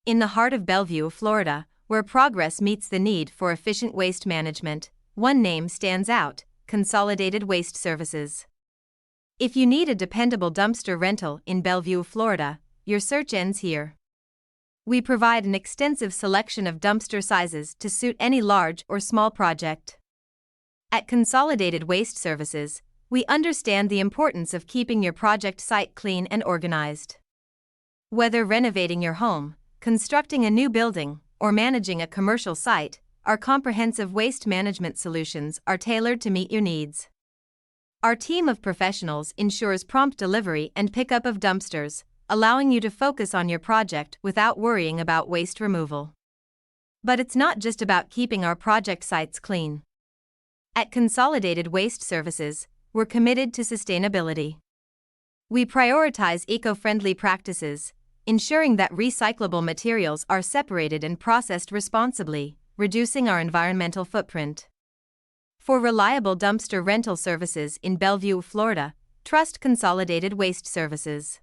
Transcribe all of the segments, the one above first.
In the heart of Bellevue, Florida, where progress meets the need for efficient waste management, one name stands out: Consolidated Waste Services. If you need a dependable dumpster rental in Bellevue, Florida, your search ends here. We provide an extensive selection of dumpster sizes to suit any large or small project. At Consolidated Waste Services, we understand the importance of keeping your project site clean and organized. Whether renovating your home, constructing a new building, or managing a commercial site, our comprehensive waste management solutions are tailored to meet your needs. Our team of professionals ensures prompt delivery and pickup of dumpsters, allowing you to focus on your project without worrying about waste removal. But it's not just about keeping our project sites clean. At Consolidated Waste Services, we're committed to sustainability. We prioritize eco-friendly practices, ensuring that recyclable materials are separated and processed responsibly, reducing our environmental footprint. For reliable dumpster rental services in Bellevue, Florida, trust Consolidated Waste Services.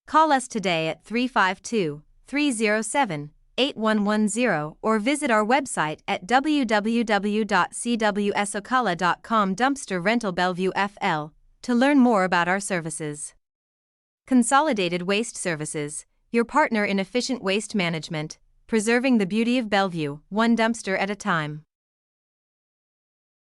Call us today at 352-307-8110 or visit our website at www.cwsocala.com. Dumpster Rental Bellevue FL to learn more about our services. Consolidated Waste Services, your partner in efficient waste management, preserving the beauty of Bellevue, one dumpster at a time.